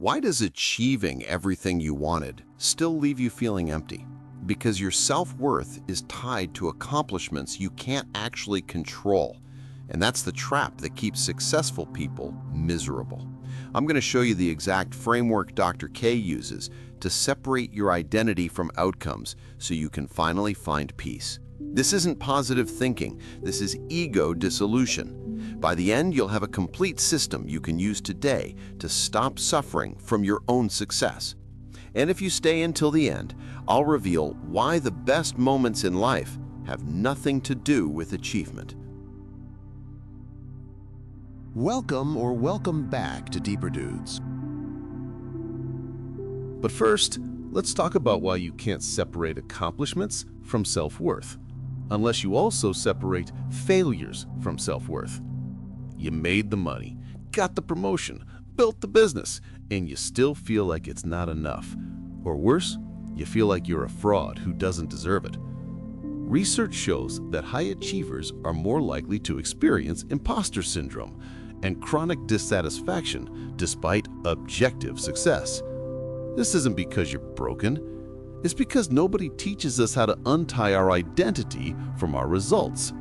Why does achieving everything you wanted still leave you feeling empty? Because your self-worth is tied to accomplishments you can't actually control. And that's the trap that keeps successful people miserable. I'm going to show you the exact framework Dr. K uses to separate your identity from outcomes so you can finally find peace. This isn't positive thinking. This is ego dissolution. By the end, you'll have a complete system you can use today to stop suffering from your own success. And if you stay until the end, I'll reveal why the best moments in life have nothing to do with achievement. Welcome back to Deeper Dudes. But first, let's talk about why you can't separate accomplishments from self-worth, unless you also separate failures from self-worth. You made the money, got the promotion, built the business, and you still feel like it's not enough. Or worse, you feel like you're a fraud who doesn't deserve it. Research shows that high achievers are more likely to experience imposter syndrome and chronic dissatisfaction despite objective success. This isn't because you're broken. It's because nobody teaches us how to untie our identity from our results.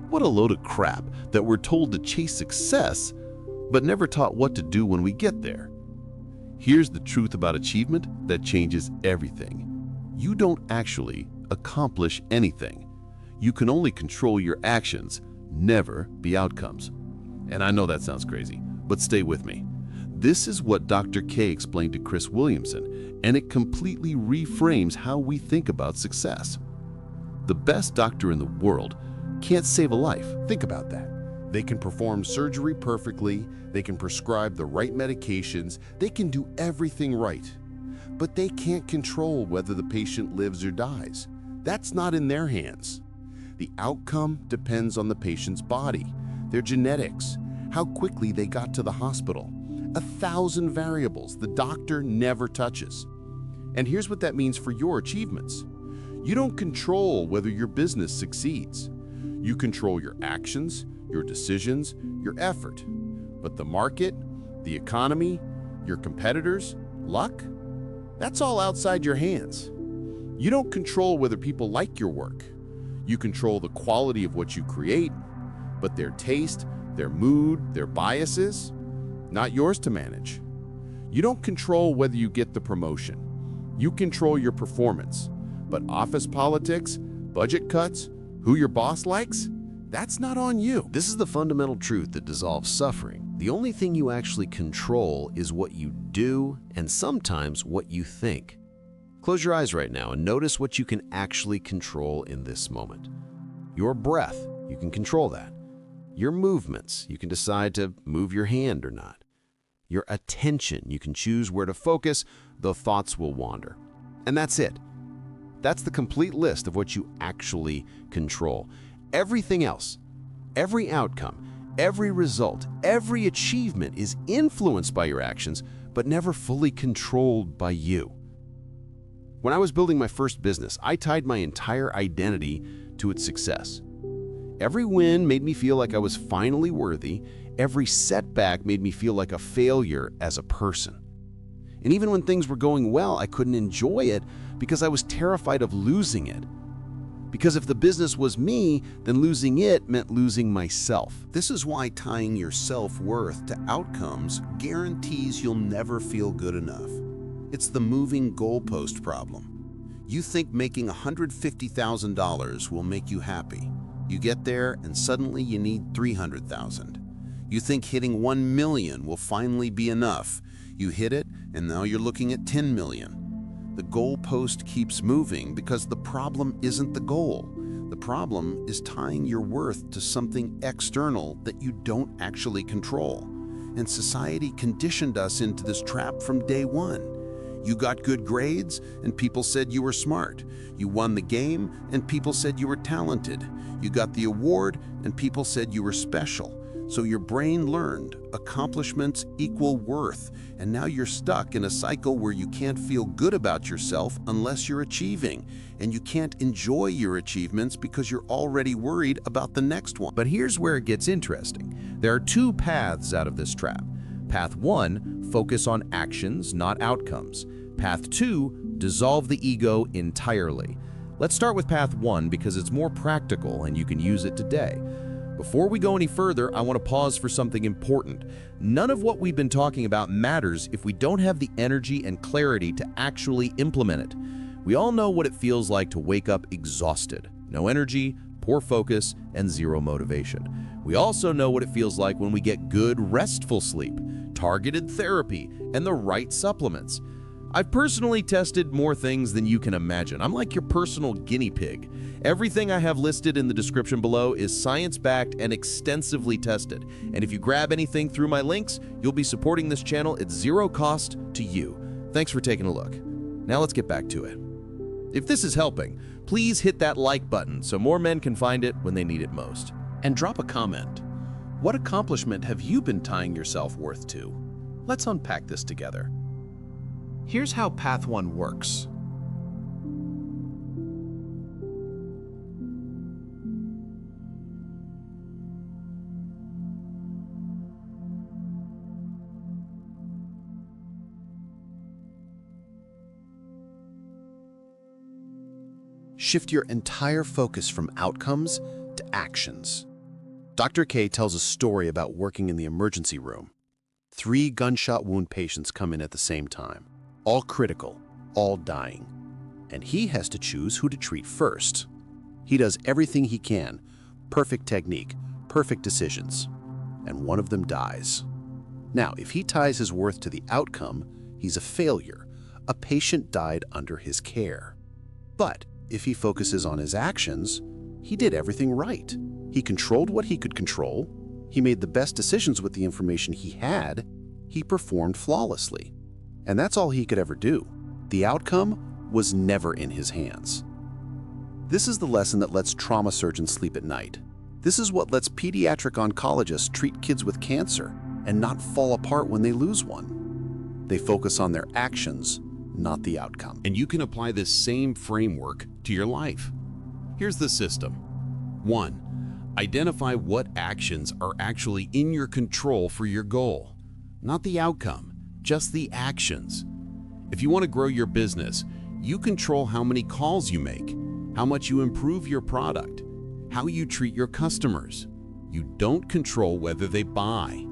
What a load of crap that we're told to chase success, but never taught what to do when we get there. Here's the truth about achievement that changes everything. You don't actually accomplish anything. You can only control your actions, never the outcomes. And I know that sounds crazy, but stay with me. This is what Dr. K explained to Chris Williamson, and it completely reframes how we think about success. The best doctor in the world can't save a life. Think about that. They can perform surgery perfectly, they can prescribe the right medications, they can do everything right. But they can't control whether the patient lives or dies. That's not in their hands. The outcome depends on the patient's body, their genetics, how quickly they got to the hospital. 1,000 variables the doctor never touches. And here's what that means for your achievements. You don't control whether your business succeeds. You control your actions, your decisions, your effort. But the market, the economy, your competitors, luck, that's all outside your hands. You don't control whether people like your work. You control the quality of what you create, but their taste, their mood, their biases, not yours to manage. You don't control whether you get the promotion. You control your performance. But office politics, budget cuts, who your boss likes, that's not on you. This is the fundamental truth that dissolves suffering. The only thing you actually control is what you do and sometimes what you think. Close your eyes right now and notice what you can actually control in this moment. Your breath, you can control that. Your movements, you can decide to move your hand or not. Your attention, you can choose where to focus, though thoughts will wander. And that's it. That's the complete list of what you actually control. Everything else, every outcome, every result, every achievement is influenced by your actions, but never fully controlled by you. When I was building my first business, I tied my entire identity to its success. Every win made me feel like I was finally worthy. Every setback made me feel like a failure as a person. And even when things were going well, I couldn't enjoy it because I was terrified of losing it. Because if the business was me, then losing it meant losing myself. This is why tying your self-worth to outcomes guarantees you'll never feel good enough. It's the moving goalpost problem. You think making $150,000 will make you happy. You get there and suddenly you need $300,000. You think hitting 1 million will finally be enough. You hit it and now you're looking at 10 million. The goalpost keeps moving because the problem isn't the goal. The problem is tying your worth to something external that you don't actually control. And society conditioned us into this trap from day one. You got good grades and people said you were smart. You won the game and people said you were talented. You got the award and people said you were special. So your brain learned accomplishments equal worth, and now you're stuck in a cycle where you can't feel good about yourself unless you're achieving, and you can't enjoy your achievements because you're already worried about the next one. But here's where it gets interesting. There are two paths out of this trap. Path 1 focus on actions, not outcomes. Path 2, dissolve the ego entirely. Let's start with path 1 because it's more practical and you can use it today. Before we go any further, I want to pause for something important. None of what we've been talking about matters if we don't have the energy and clarity to actually implement it. We all know what it feels like to wake up exhausted. No energy, poor focus, and zero motivation. We also know what it feels like when we get good, restful sleep, targeted therapy, and the right supplements. I've personally tested more things than you can imagine. I'm like your personal guinea pig. Everything I have listed in the description below is science-backed and extensively tested. And if you grab anything through my links, you'll be supporting this channel at zero cost to you. Thanks for taking a look. Now let's get back to it. If this is helping, please hit that like button so more men can find it when they need it most. And drop a comment. What accomplishment have you been tying your self-worth to? Let's unpack this together. Here's how Path 1 works. Shift your entire focus from outcomes to actions. Dr. K tells a story about working in the emergency room. 3 gunshot wound patients come in at the same time, all critical, all dying. And he has to choose who to treat first. He does everything he can, perfect technique, perfect decisions, and one of them dies. Now, if he ties his worth to the outcome, he's a failure. A patient died under his care. But if he focuses on his actions, he did everything right. He controlled what he could control. He made the best decisions with the information he had. He performed flawlessly. And that's all he could ever do. The outcome was never in his hands. This is the lesson that lets trauma surgeons sleep at night. This is what lets pediatric oncologists treat kids with cancer and not fall apart when they lose one. They focus on their actions, not the outcome. And you can apply this same framework to your life. Here's the system. 1. Identify what actions are actually in your control for your goal. Not the outcome, just the actions. If you want to grow your business, you control how many calls you make, how much you improve your product, how you treat your customers. You don't control whether they buy.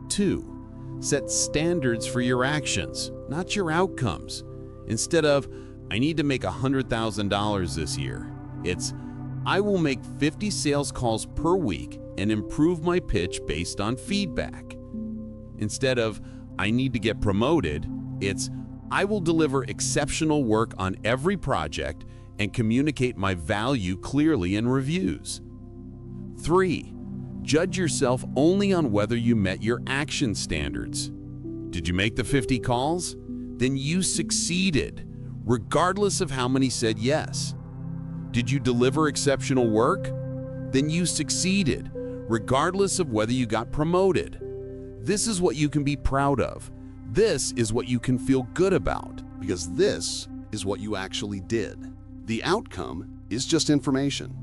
2. Set standards for your actions, not your outcomes. Instead of, I need to make $100,000 this year, it's, I will make 50 sales calls per week and improve my pitch based on feedback. Instead of, I need to get promoted, it's, I will deliver exceptional work on every project and communicate my value clearly in reviews. 3. Judge yourself only on whether you met your action standards. Did you make the 50 calls? Then you succeeded, regardless of how many said yes. Did you deliver exceptional work? Then you succeeded, regardless of whether you got promoted. This is what you can be proud of. This is what you can feel good about. Because this is what you actually did. The outcome is just information.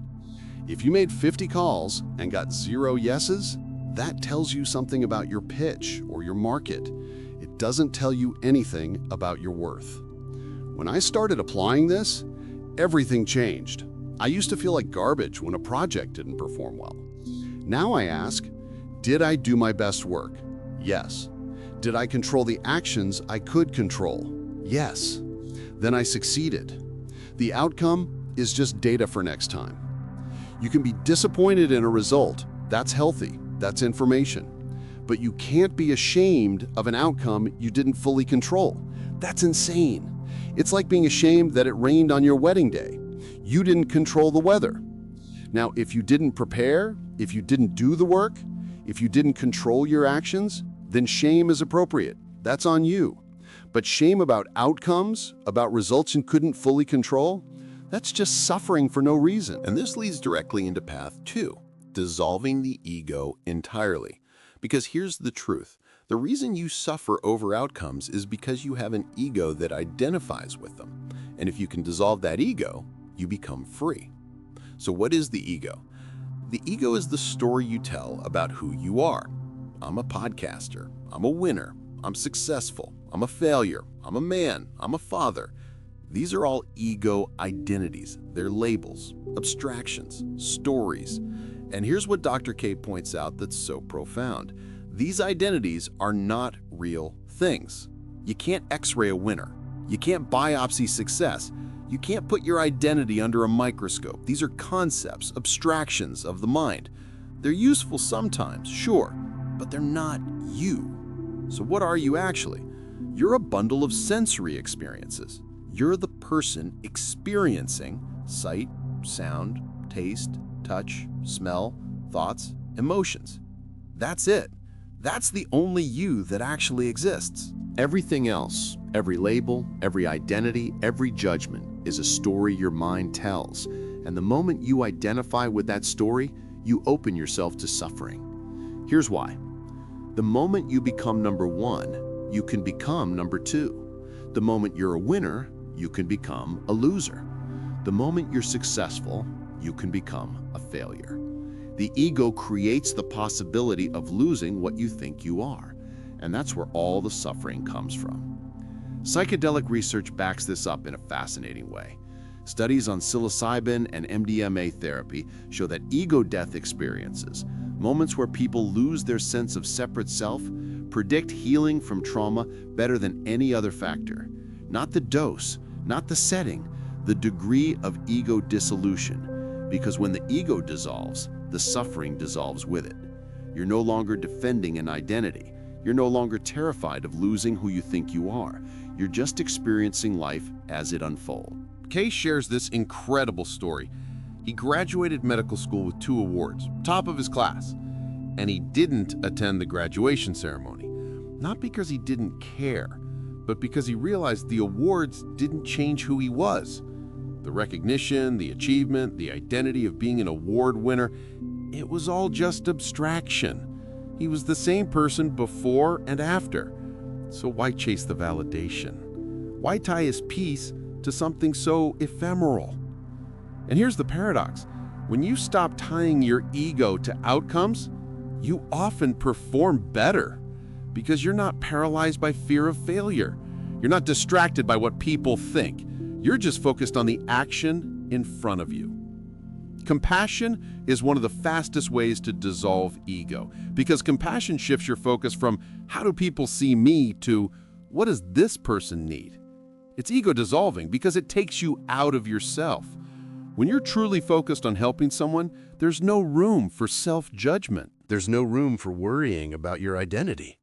If you made 50 calls and got 0 yeses, that tells you something about your pitch or your market. It doesn't tell you anything about your worth. When I started applying this, everything changed. I used to feel like garbage when a project didn't perform well. Now I ask, did I do my best work? Yes. Did I control the actions I could control? Yes. Then I succeeded. The outcome is just data for next time. You can be disappointed in a result. That's healthy. That's information. But you can't be ashamed of an outcome you didn't fully control. That's insane. It's like being ashamed that it rained on your wedding day. You didn't control the weather. Now, if you didn't prepare, if you didn't do the work, if you didn't control your actions, then shame is appropriate. That's on you. But shame about outcomes, about results you couldn't fully control, that's just suffering for no reason. And this leads directly into path 2, dissolving the ego entirely. Because here's the truth. The reason you suffer over outcomes is because you have an ego that identifies with them. And if you can dissolve that ego, you become free. So what is the ego? The ego is the story you tell about who you are. I'm a podcaster. I'm a winner. I'm successful, I'm a failure, I'm a man, I'm a father. These are all ego identities. They're labels, abstractions, stories. And here's what Dr. K points out that's so profound. These identities are not real things. You can't X-ray a winner. You can't biopsy success. You can't put your identity under a microscope. These are concepts, abstractions of the mind. They're useful sometimes, sure, but they're not you. So what are you actually? You're a bundle of sensory experiences. You're the person experiencing sight, sound, taste, touch, smell, thoughts, emotions. That's it. That's the only you that actually exists. Everything else, every label, every identity, every judgment is a story your mind tells. And the moment you identify with that story, you open yourself to suffering. Here's why. The moment you become number one, you can become number two. The moment you're a winner, you can become a loser. The moment you're successful, you can become a failure. The ego creates the possibility of losing what you think you are, and that's where all the suffering comes from. Psychedelic research backs this up in a fascinating way. Studies on psilocybin and MDMA therapy show that ego death experiences, moments where people lose their sense of separate self, predict healing from trauma better than any other factor. Not the dose, not the setting, the degree of ego dissolution. Because when the ego dissolves, the suffering dissolves with it. You're no longer defending an identity. You're no longer terrified of losing who you think you are. You're just experiencing life as it unfolds. Kay shares this incredible story. He graduated medical school with 2 awards, top of his class, and he didn't attend the graduation ceremony. Not because he didn't care, but because he realized the awards didn't change who he was. The recognition, the achievement, the identity of being an award winner, it was all just abstraction. He was the same person before and after. So why chase the validation? Why tie his peace to something so ephemeral? And here's the paradox. When you stop tying your ego to outcomes, you often perform better because you're not paralyzed by fear of failure. You're not distracted by what people think. You're just focused on the action in front of you. Compassion is one of the fastest ways to dissolve ego, because compassion shifts your focus from how do people see me to what does this person need? It's ego dissolving because it takes you out of yourself. When you're truly focused on helping someone, there's no room for self-judgment. There's no room for worrying about your identity.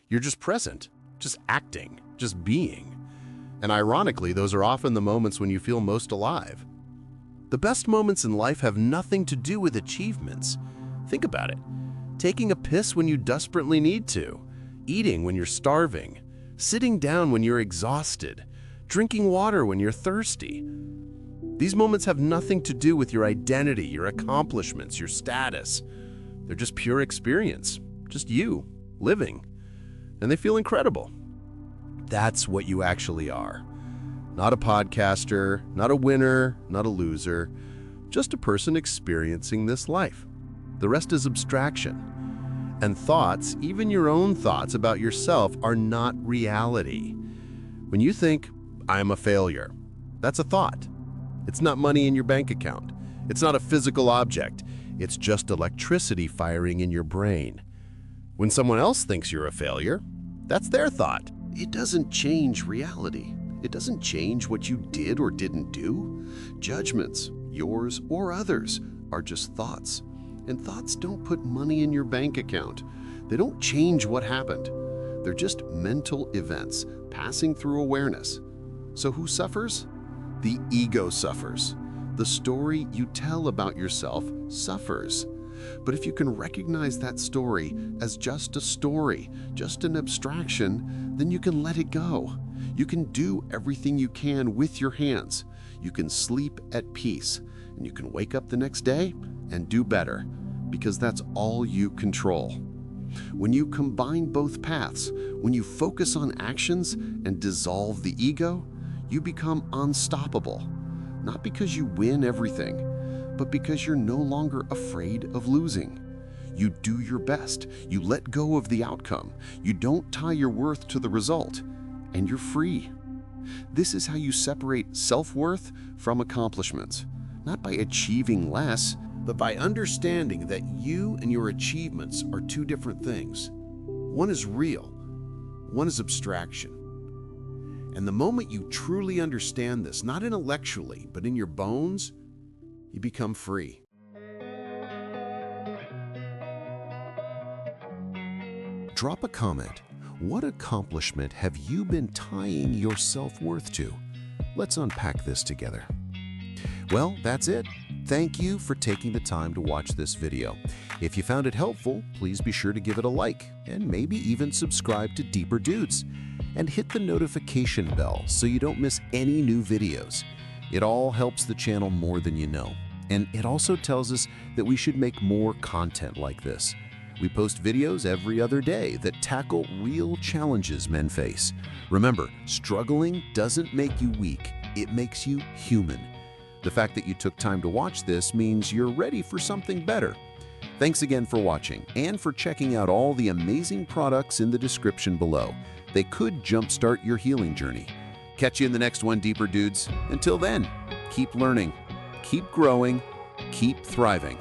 You're just present, just acting, just being. And ironically, those are often the moments when you feel most alive. The best moments in life have nothing to do with achievements. Think about it. Taking a piss when you desperately need to, eating when you're starving, sitting down when you're exhausted, drinking water when you're thirsty. These moments have nothing to do with your identity, your accomplishments, your status. They're just pure experience, just you, living. And they feel incredible. That's what you actually are. Not a podcaster, not a winner, not a loser, just a person experiencing this life. The rest is abstraction. And thoughts, even your own thoughts about yourself, are not reality. When you think, I'm a failure, that's a thought. It's not money in your bank account. It's not a physical object. It's just electricity firing in your brain. When someone else thinks you're a failure, that's their thought. It doesn't change reality. It doesn't change what you did or didn't do. Judgments, yours or others, are just thoughts. And thoughts don't put money in your bank account. They don't change what happened. They're just mental events passing through awareness. So who suffers? The ego suffers. The story you tell about yourself suffers. But if you can recognize that story as just a story, just an abstraction, then you can let it go. You can do everything you can with your hands. You can sleep at peace, and you can wake up the next day and do better, because that's all you control. When you combine both paths, when you focus on actions and dissolve the ego, you become unstoppable. Not because you win everything, but because you're no longer afraid of losing. You do your best. You let go of the outcome. You don't tie your worth to the result. And you're free. This is how you separate self-worth from accomplishments. Not by achieving less, but by understanding that you and your achievements are two different things. One is real, one is abstraction. And the moment you truly understand this, not intellectually, but in your bones, you become free. Drop a comment. What accomplishment have you been tying your self-worth to? Let's unpack this together. Well, that's it. Thank you for taking the time to watch this video. If you found it helpful, please be sure to give it a like and maybe even subscribe to Deeper Dudes. And hit the notification bell so you don't miss any new videos. It all helps the channel more than you know. And it also tells us that we should make more content like this. We post videos every other day that tackle real challenges men face. Remember, struggling doesn't make you weak, it makes you human. The fact that you took time to watch this means you're ready for something better. Thanks again for watching and for checking out all the amazing products in the description below. They could jumpstart your healing journey. Catch you in the next one, Deeper Dudes. Until then, keep learning, keep growing, keep thriving.